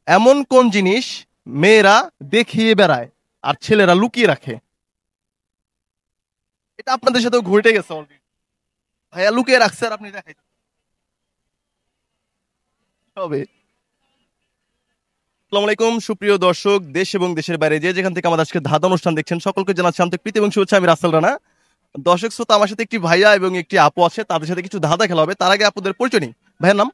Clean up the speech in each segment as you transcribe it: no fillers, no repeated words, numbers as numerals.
এমন কোন জিনিস মেয়েরা দেখিয়ে বেড়ায় আর ছেলেরা লুকিয়ে রাখে? এটা আপনাদের সাথেও ঘটে গেছে অলরেডি। ভাইয়া লুকিয়ে রাখছে আর আপনি দেখাই হবে। আসসালামু আলাইকুম সুপ্রিয় দর্শক, দেশ এবং দেশের বাইরে যে যেখান থেকে আমাদের আজকে ধাঁধা অনুষ্ঠান দেখছেন সকলকে জানাচ্ছি আন্তরিক প্রীতি এবং শুভেচ্ছা। আমি রাসেল রানা। দর্শক শ্রোতা, আমার সাথে একটি ভাইয়া এবং একটি আপু আছে, তাদের সাথে কিছু ধাঁধা খেলা হবে। তার আগে আপুদের পরিচয় নিই। ভাইয়ের নাম?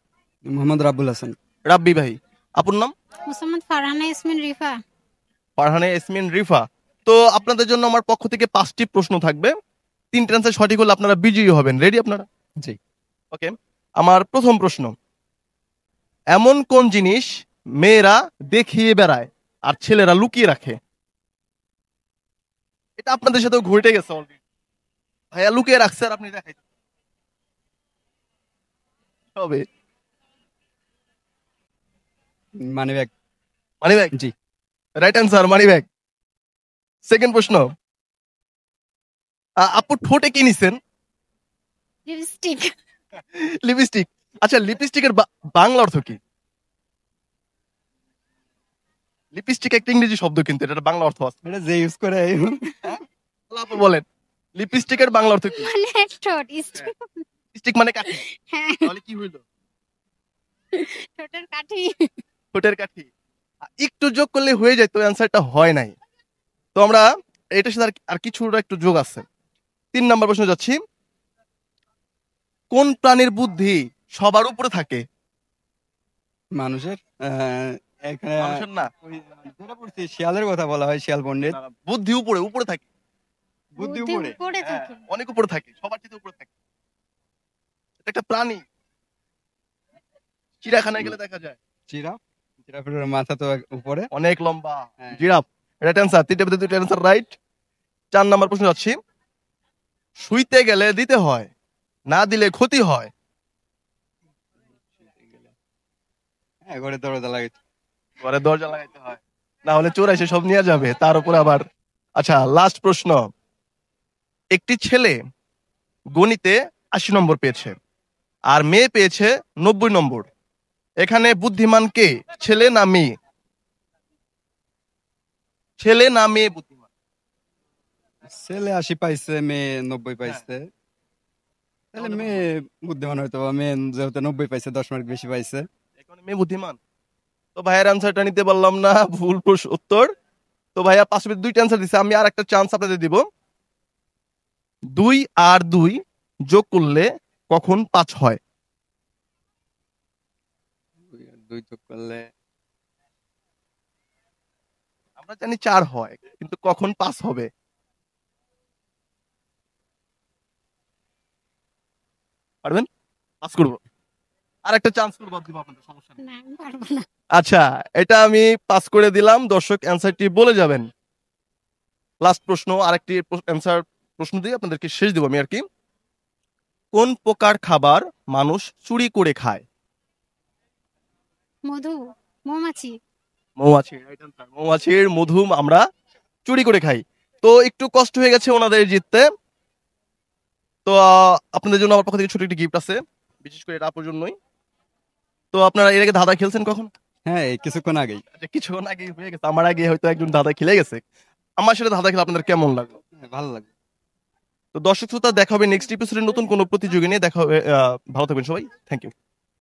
মোহাম্মদ রাব্বুল হাসান। রাব্বি ভাই। আপুর নাম? মোসাম্মদ ফারহানা ইয়াসমিন রিফা। ফারহানা ইয়াসমিন রিফা। তো আপনাদের জন্য আমার পক্ষ থেকে 5টি প্রশ্ন থাকবে। 3টি অ্যান্সার সঠিক হলে আপনারা বিজয়ী হবেন। রেডি আপনারা? জি। ওকে। আমার প্রথম প্রশ্ন, এমন কোন জিনিস মেয়েরা দেখিয়ে বেড়ায় আর ছেলেরা লুকিয়ে রাখে? এটা আপনাদের সাথেও ঘটে গেছে অলরেডি। ভাইয়া লুকিয়ে রাখছে আর আপনি দেখাই হবে। Money bag. Money bag? জি। Right answer, money bag. Second প্রশ্ন, আপু ঠোঁটে কি নিছেন? লিপস্টিক। লিপস্টিক। আচ্ছা, লিপস্টিকের বাংলা অর্থ কি? লিপস্টিক একটা ইংরেজি শব্দ, কিন্তু এটার বাংলা অর্থ আছে। এটা যে ইউজ করে তাহলে আপু বলেন, লিপস্টিকের বাংলা অর্থ কি? মানে ঠোঁট স্টিক। লিপস্টিক মানে কাঠি। হ্যাঁ, তাহলে কি হইলো? ঠোঁটের কাঠি। ঠোঁটের কাঠি। একটু যোগ করলে হয়ে যায়, তো অ্যান্সারটা হয় নাই। তো আমরা এটার সাথে আর কিছু একটু যোগ আছে। 3 নম্বর প্রশ্ন যাচ্ছি, কোন প্রাণীর বুদ্ধি সবার উপরে থাকে? মানুষের এখানে মানুষের না, যেটা পড়ছি শিয়ালের কথা বলা হয়, শিয়াল পণ্ডিত। বুদ্ধি উপরে উপরে থাকে। বুদ্ধি বুদ্ধি উপরে। উপরে হ্যাঁ, থাকে। অনেক উপরে থাকে, সবার থেকে উপরে থাকে। এটা একটা প্রাণী, চিড়িয়াখানায় গেলে দেখা যায়। জিরাফ। জিরাফের মাথা তো উপরে। অনেক লম্বা। হ্যাঁ। জিরাফ। Right answer. 3টা মধ্যে 2টা অ্যান্সার রাইট। 4 নম্বর প্রশ্ন যাচ্ছি, শুইতে গেলে দিতে হয়, না দিলে ক্ষতি হয়। হ্যাঁ, ঘরে দরজা লাগে। ঘরে দরজা লাগাইতে হয়, না হলে চোর এসে সব নিয়ে যাবে, তার উপর আবার। আচ্ছা, লাস্ট প্রশ্ন, একটি ছেলে গণিতে 80 নম্বর পেয়েছে আর মেয়ে পেয়েছে 90 নম্বর। এখানে বুদ্ধিমান কে, ছেলে না মেয়ে? ছেলে না মেয়ে বুদ্ধিমান? ছেলে 80 পাইছে, মেয়ে 90 পাইছে। তাহলে মেয়ে বুদ্ধিমান হয়তো, বা মেয়ে যেহেতু 90 পাইছে, 10 মার্ক বেশি পাইছে। এখানে মেয়ে বুদ্ধিমান। তো ভাইয়ের অ্যান্সারটা নিতে পারলাম না, ভুল উত্তর। তো ভাইয়া 5 মিনিট 2টা অ্যান্সার দিছে, আমি আর একটা চান্স আপনাদের দিব। 2 আর 2 যোগ করলে কখন 5 হয়? 2 যোগ করলে আমরা জানি 4 হয়, কিন্তু কখন 5 হবে? পারবেন? পাস করবো, আর একটা চান্স করবো, দিব আপনাদের, সমস্যা নেই। না, আমি পারবো না। আচ্ছা, এটা আমি পাস করে দিলাম। দর্শক অ্যান্সারটি বলে যাবেন। লাস্ট প্রশ্ন, আরেকটি অ্যান্সার প্রশ্ন দিয়ে আপনাদেরকে শেষ দিব আমি আর কি। কোন প্রকার খাবার মানুষ চুরি করে খায়? মধু, মৌমাছি। মৌমাছি। Right answer. মৌমাছির মধু আমরা চুরি করে খাই। তো একটু কষ্ট হয়ে গেছে ওনাদের জিততে। তো আপনাদের জন্য আমার পক্ষ থেকে ছোট একটি গিফট আছে, বিশেষ করে এটা আপনার জন্যই। তো আপনারা এর আগে ধাঁধা খেলছেন কখন? হ্যাঁ, এই কিছুক্ষণ আগেই। আচ্ছা, কিছুক্ষণ আগে হয়ে গেছে, আমার আগে হয়তো একজন ধাঁধা খেলে গেছে। আমার সাথে ধাঁধা খেলে আপনাদের কেমন লাগলো? হ্যাঁ, ভালো লাগে। তো দর্শক শ্রোতা, দেখা হবে নেক্সট এপিসোডে নতুন কোনো প্রতিযোগী নিয়ে। দেখা হবে। ভালো থাকবেন সবাই, থ্যাংক ইউ।